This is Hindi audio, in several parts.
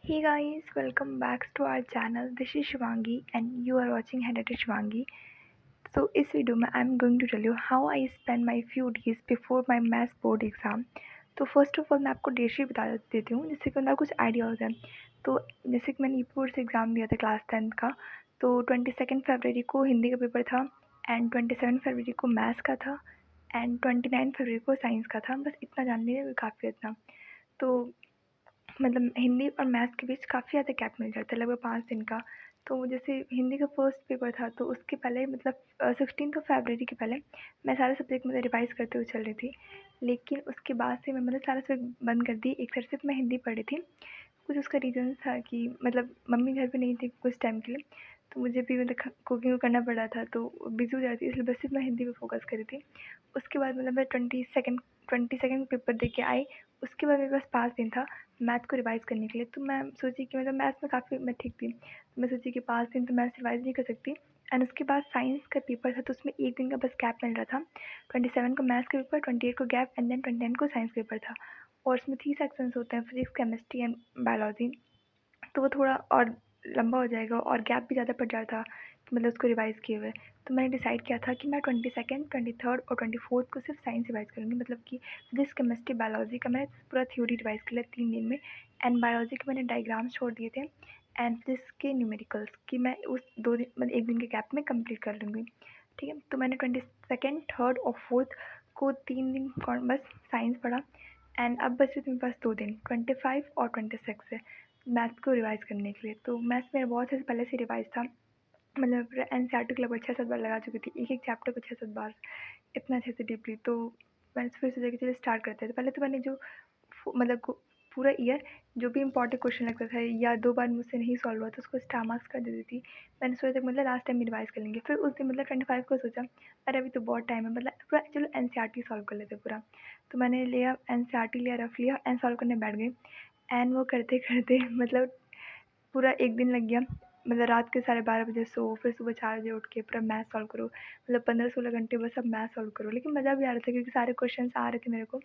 Hey guys, welcome back to our channel. This is Shivangi and you are watching Handed Shivangi. So इस वीडियो में I am going to tell you how I spend my few days before my maths board exam. तो फर्स्ट ऑफ ऑल मैं आपको डेट शीट बता देती हूँ जिससे कि मतलब कुछ आइडिया हो जाए। तो जैसे कि मैंने यूपी बोर्ड से एग्ज़ाम दिया था क्लास 10th का। तो 22 फरवरी को हिंदी का पेपर था एंड 27 फरवरी को मैथ्स का था एंड 29 फरवरी को साइंस का था। बस इतना जान लीजिए, काफ़ी इतना। तो मतलब हिंदी और मैथ्स के बीच काफ़ी ज़्यादा गैप मिल जाता है, लगभग 5 दिन का। तो जैसे हिंदी का फर्स्ट पेपर था तो उसके पहले मतलब 16 फरवरी के पहले मैं सारे सब्जेक्ट मतलब रिवाइज़ करते हुए चल रही थी। लेकिन उसके बाद से मैं मतलब सारा सब्जेक्ट बंद कर दी, एक तरह से मैं हिंदी पढ़ रही थी। कुछ उसका रीज़न था कि मतलब मम्मी घर पे नहीं थी कुछ टाइम के लिए, तो मुझे भी मतलब कुकिंग करना पड़ रहा था, तो बिज़ी हो जाती, इसलिए बस सिर्फ मैं हिंदी पे फ़ोकस कर रही थी। उसके बाद मतलब मैं 22nd पेपर दे के आई। उसके बाद मेरे पास 5 दिन था मैथ को रिवाइज़ करने के लिए। तो मैं सोची कि मतलब मैथ्स में काफ़ी मैं ठीक थी। तो मैं सोची कि 5 दिन तो मैथ्स रिवाइज़ नहीं कर सकती। एंड उसके बाद साइंस का पेपर था तो उसमें 1 दिन का बस गैप मिल रहा था। 27 को मैथ्स का पेपर, 28 को गैप एंड देन 29 को साइंस पेपर था। और उसमें 3 सेक्शंस होते हैं, फिज़िक्स, केमिस्ट्री एंड बायोलॉजी। तो वो थोड़ा और लंबा हो जाएगा और गैप भी ज़्यादा पड़ जाता मतलब उसको रिवाइज़ किए हुए। तो मैंने डिसाइड किया था कि मैं 22nd, 23rd और 24th को सिर्फ साइंस रिवाइज़ करूँगी, मतलब कि फिज़िक्स, केमिस्ट्री, बायोलॉजी का मैंने पूरा थ्योरी रिवाइज़ कर लिया 3 दिन में। एंड बायोलॉजी के मैंने डायग्राम्स छोड़ दिए थे एंड फिज़िक्स के न्यूमेरिकल्स कि मैं उस 2 दिन मतलब 1 दिन के गैप में कंप्लीट कर लूँगी। ठीक है? तो मैंने 22nd, 3rd और 4th को 3 दिन कौन बस साइंस पढ़ा। एंड अब बचे थे मेरे पास 2 दिन, 25 और 26 से मैथ्स को रिवाइज़ करने के लिए। तो मैथ्स मेरा बहुत अच्छे से पहले से रिवाइज़ था, मतलब एनसीईआरटी को लगभग 6-7 बार लगा चुकी थी, एक-एक चैप्टर को 6-7 बार, इतना अच्छे से डीपली। तो मैंने फिर सोचा कि चलिए स्टार्ट करते हैं। तो पहले तो मैंने जो मतलब पूरा ईयर जो भी इम्पोर्टेंट क्वेश्चन लगता था या 2 बार मुझसे नहीं सॉल्व हुआ तो उसको स्टार मार्क्स कर देती थी। मैंने सोचा था मतलब लास्ट टाइम रिवाइज़ कर लेंगे। फिर उस दिन मतलब 25 को सोचा अरे अभी तो बहुत टाइम है, मतलब पूरा चलो एनसीईआरटी सॉल्व कर लेते हैं पूरा। तो मैंने लिया एनसीईआरटी, लिया रफ लिया एंड सॉल्व करने बैठ गई। एंड वो करते-करते मतलब पूरा 1 दिन लग गया। मतलब रात के साढ़े 12 बजे सो, फिर सुबह 4 बजे उठ के पूरा मैथ सॉल्व करो। मतलब 15-16 घंटे बस अब मैथ सॉल्व करो। लेकिन मज़ा भी आ रहा था क्योंकि सारे क्वेश्चन्स आ रहे थे मेरे को,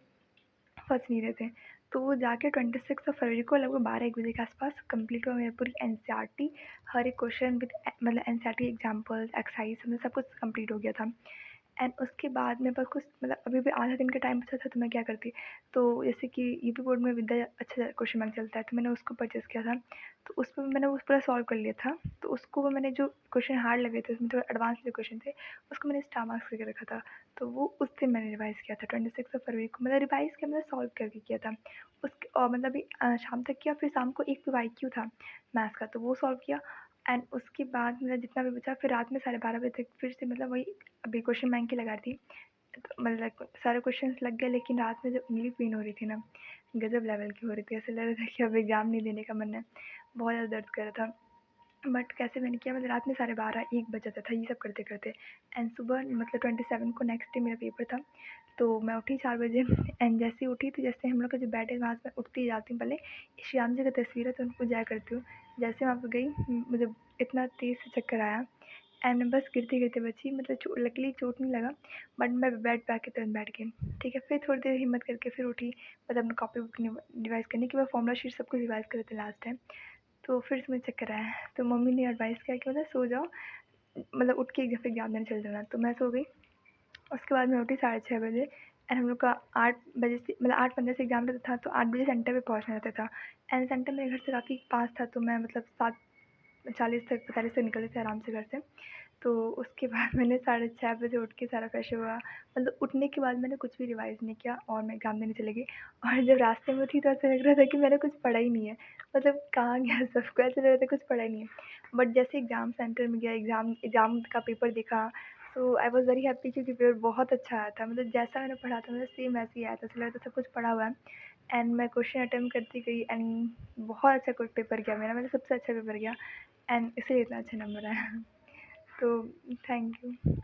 फँस नहीं रहे थे। तो वो जाके 26 फरवरी को लगभग 12-1 बजे के आस-पास कंप्लीट हुआ मेरा पूरी एनसीईआरटी। हर एक क्वेश्चन विद मतलब एनसीईआरटी एग्ज़ाम्पल्स, एक्सरसाइज़ मतलब सब कुछ कंप्लीट हो गया था। एंड उसके बाद मेरे पास कुछ मतलब अभी भी आधा दिन का टाइम बचा था तो मैं क्या करती, तो जैसे कि यूपी बोर्ड में विद्या अच्छा क्वेश्चन बैंक चलता है तो मैंने उसको परचेज़ किया था। तो उसमें मैंने वो पूरा सॉल्व कर लिया था। तो उसको मैंने जो क्वेश्चन हार्ड लगे थे उसमें थोड़ा एडवांस जो क्वेश्चन थे उसको मैंने स्टार मार्क्स करके रखा था। तो वो उस दिन मैंने रिवाइज़ किया था 26 फरवरी को, मतलब रिवाइज़ किया मतलब सॉल्व करके किया था। उसके और मतलब अभी शाम तक किया, फिर शाम को एक वाईक्यू था मैथ्स का तो वो सॉल्व किया। एंड उसके बाद मेरा जितना भी बचा फिर रात में 12:30 बजे तक फिर से मतलब वही अभी क्वेश्चन बैंक की लगा रही थी। तो मतलब सारे क्वेश्चंस लग गए, लेकिन रात में जब उंगली पेन हो रही थी ना, गज़ब लेवल की हो रही थी, ऐसा लग रहा था कि अब एग्ज़ाम नहीं देने का मन है, बहुत ज़्यादा दर्द कर रहा था। बट कैसे मैंने किया, मतलब रात में 12:30-1 बज जाता था ये सब करते-करते। एंड सुबह मतलब 27 को नेक्स्ट डे मेरा पेपर था। तो मैं उठी 4 बजे एंड जैसे ही उठी तो जैसे हम लोग का जो बेड है वहाँ से मैं उठती ही जाती हूँ पहले, श्री राम जी का तस्वीर है तो उनको जाया करती हूँ। जैसे वहाँ पे गई मुझे इतना तेज़ से चक्कर आया एंड मैं बस गिरते-गिरते बची, मतलब लकीली चोट नहीं लगा, बट मैं बेड पे आके तुरंत बैठ गई। ठीक है, फिर थोड़ी देर हिम्मत करके फिर उठी, मतलब अपनी कॉपी बुक रिवाइज़ करने के बाद फॉर्मूला शीट सब कुछ रिवाइज़ कर रहे थे लास्ट टाइम। तो फिर से मुझे चक्कर आया, तो मम्मी ने एडवाइस किया कि मतलब सो जाओ, मतलब उठ के एक दफ़े एग्ज़ाम देने चल जाना। तो मैं सो गई। उसके बाद मैं उठी 6:30 बजे एंड हम लोग का 8 बजे से मतलब 8:15 से एग्ज़ाम रहता था, तो 8 बजे सेंटर पे पहुँचना रहता था। एंड सेंटर मेरे घर से काफ़ी पास था, तो मैं मतलब 7:40 तक 45 तक निकल थी आराम से घर से। तो उसके बाद मैंने 6:30 बजे उठ के सारा फ्रेश हुआ। मतलब उठने के बाद मैंने कुछ भी रिवाइज़ नहीं किया और मैं एग्ज़ाम देने चली गई। और जब रास्ते में थी तो ऐसा लग रहा था कि मैंने कुछ पढ़ा ही नहीं है। मतलब कहाँ गया सबको, ऐसा लग रहा था कुछ पढ़ा ही नहीं है। बट जैसे एग्ज़ाम सेंटर में गया, एग्ज़ाम एग्ज़ाम का पेपर देखा, सो आई वाज़ वेरी हैप्पी क्योंकि पेपर बहुत अच्छा आया था। मतलब जैसा मैंने पढ़ा था मतलब सेम वैसे ही आया था। ऐसा लग रहा था सब कुछ पढ़ा हुआ है। एंड मैं क्वेश्चन अटेम्प्ट करती गई एंड बहुत अच्छा पेपर गया मेरा, मतलब सबसे अच्छा पेपर गया एंड इसलिए इतना अच्छा नंबर आया। तो थैंक यू।